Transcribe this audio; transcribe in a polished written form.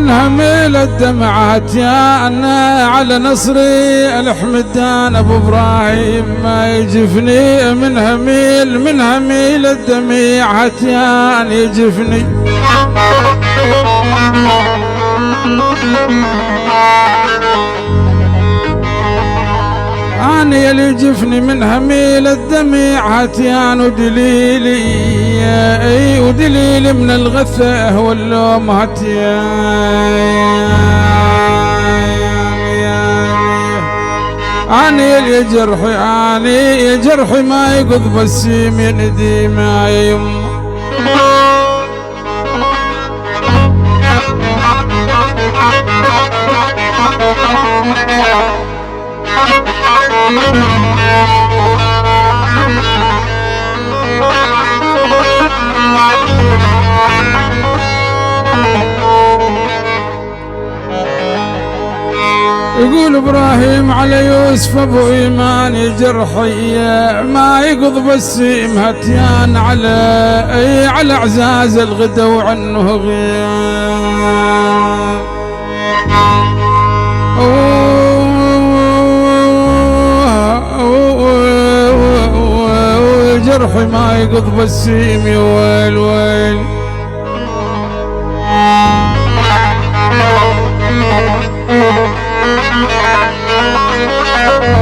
من هميل الدمعات يا أنا على نصري الحمدان أبو إبراهيم ما يجفني من هميل الدمعات يا أن يجفني أنا يلي جفني من هميل الدمع هتيان ودليلي من الغثة واللوم هتيان أنا يلي جرحي ما يقض بسيم يندي ما يم يقول إبراهيم على يوسف أبو إيمان جرحي ما يقض بالسيم هتيان على اعزاز الغدا وعنه غياب جرحي ما يقض بالسيم يا ويل ويل